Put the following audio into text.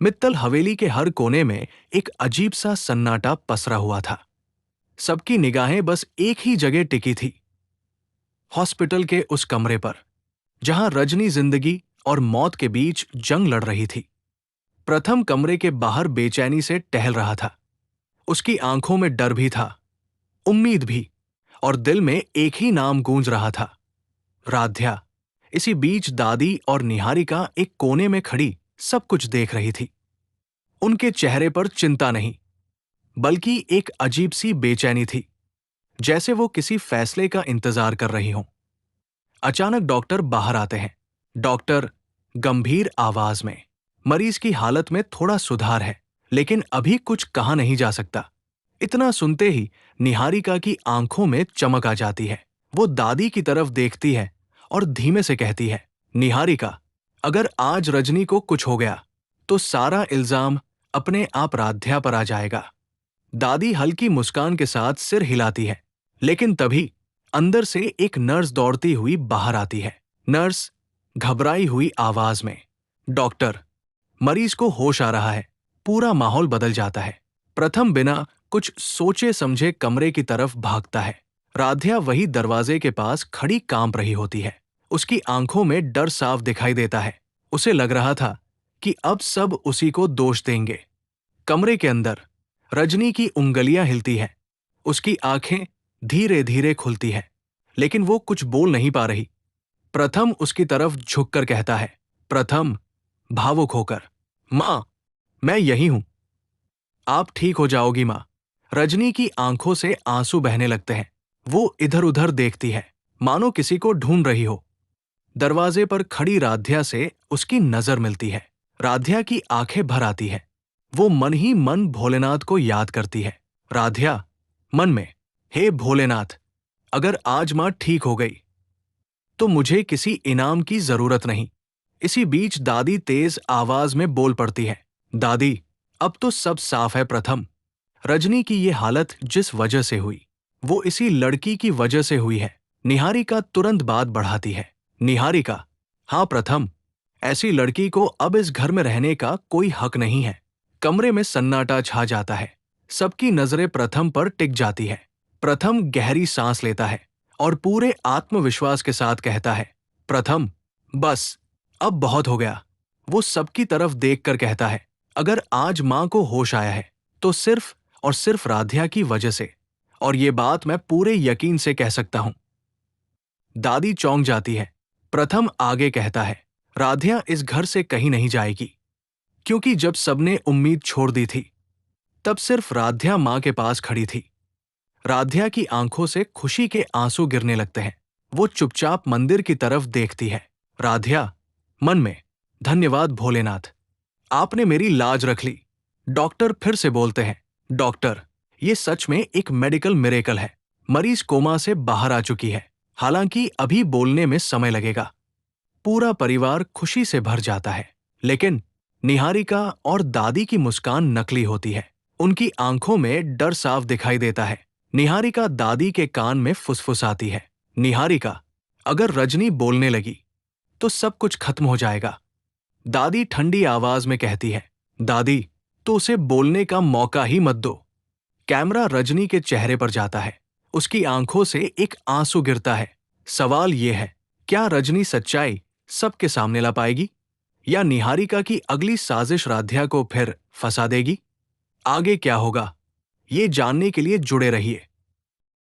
मित्तल हवेली के हर कोने में एक अजीब सा सन्नाटा पसरा हुआ था। सबकी निगाहें बस एक ही जगह टिकी थी, हॉस्पिटल के उस कमरे पर, जहां रजनी जिंदगी और मौत के बीच जंग लड़ रही थी। प्रथम कमरे के बाहर बेचैनी से टहल रहा था। उसकी आंखों में डर भी था, उम्मीद भी, और दिल में एक ही नाम गूंज रहा था, राध्या। इसी बीच दादी और निहारिका एक कोने में खड़ी सब कुछ देख रही थी। उनके चेहरे पर चिंता नहीं, बल्कि एक अजीब सी बेचैनी थी, जैसे वो किसी फैसले का इंतजार कर रही हों। अचानक डॉक्टर बाहर आते हैं। डॉक्टर गंभीर आवाज में, मरीज की हालत में थोड़ा सुधार है, लेकिन अभी कुछ कहा नहीं जा सकता। इतना सुनते ही निहारिका की आंखों में चमक आ जाती है। वो दादी की तरफ देखती है और धीमे से कहती है, निहारिका, अगर आज रजनी को कुछ हो गया तो सारा इल्जाम अपने आप राध्या पर आ जाएगा। दादी हल्की मुस्कान के साथ सिर हिलाती है, लेकिन तभी अंदर से एक नर्स दौड़ती हुई बाहर आती है। नर्स घबराई हुई आवाज में, डॉक्टर, मरीज को होश आ रहा है। पूरा माहौल बदल जाता है। प्रथम बिना कुछ सोचे समझे कमरे की तरफ भागता है। राध्या वही दरवाजे के पास खड़ी कांप रही होती है। उसकी आंखों में डर साफ दिखाई देता है। उसे लग रहा था कि अब सब उसी को दोष देंगे। कमरे के अंदर रजनी की उंगलियां हिलती हैं। उसकी आंखें धीरे धीरे खुलती हैं, लेकिन वो कुछ बोल नहीं पा रही। प्रथम उसकी तरफ झुककर कहता है, प्रथम, भावुक होकर, मां, मैं यही हूं। आप ठीक हो जाओगी मां। रजनी की आंखों से आंसू बहने लगते हैं। वो इधर उधर देखती है, मानो किसी को ढूंढ रही हो। दरवाजे पर खड़ी राध्या से उसकी नजर मिलती है। राध्या की आंखें भर आती है। वो मन ही मन भोलेनाथ को याद करती है। राध्या मन में, हे भोलेनाथ, अगर आज मां ठीक हो गई तो मुझे किसी इनाम की जरूरत नहीं। इसी बीच दादी तेज आवाज में बोल पड़ती है, दादी, अब तो सब साफ है प्रथम। रजनी की ये हालत जिस वजह से हुई, वो इसी लड़की की वजह से हुई है। निहारिका तुरंत बात बढ़ाती है, निहारिका, हाँ प्रथम, ऐसी लड़की को अब इस घर में रहने का कोई हक नहीं है। कमरे में सन्नाटा छा जाता है। सबकी नजरें प्रथम पर टिक जाती है। प्रथम गहरी सांस लेता है और पूरे आत्मविश्वास के साथ कहता है, प्रथम, बस, अब बहुत हो गया। वो सबकी तरफ देखकर कहता है, अगर आज मां को होश आया है तो सिर्फ और सिर्फ राध्या की वजह से, और ये बात मैं पूरे यकीन से कह सकता हूं। दादी चौंक जाती है। प्रथम आगे कहता है, राध्या इस घर से कहीं नहीं जाएगी, क्योंकि जब सबने उम्मीद छोड़ दी थी, तब सिर्फ राध्या मां के पास खड़ी थी। राध्या की आंखों से खुशी के आंसू गिरने लगते हैं। वो चुपचाप मंदिर की तरफ देखती है। राध्या मन में, धन्यवाद भोलेनाथ, आपने मेरी लाज रख ली। डॉक्टर फिर से बोलते हैं, डॉक्टर, ये सच में एक मेडिकल मिरेकल है। मरीज कोमा से बाहर आ चुकी है, हालांकि अभी बोलने में समय लगेगा। पूरा परिवार खुशी से भर जाता है, लेकिन निहारिका और दादी की मुस्कान नकली होती है। उनकी आंखों में डर साफ दिखाई देता है। निहारिका दादी के कान में फुसफुसाती है, निहारिका, अगर रजनी बोलने लगी तो सब कुछ खत्म हो जाएगा। दादी ठंडी आवाज में कहती है, दादी, तो उसे बोलने का मौका ही मत दो। कैमरा रजनी के चेहरे पर जाता है। उसकी आंखों से एक आंसू गिरता है। सवाल यह है, क्या रजनी सच्चाई सबके सामने ला पाएगी, या निहारिका की अगली साजिश राध्या को फिर फंसा देगी? आगे क्या होगा, ये जानने के लिए जुड़े रहिए।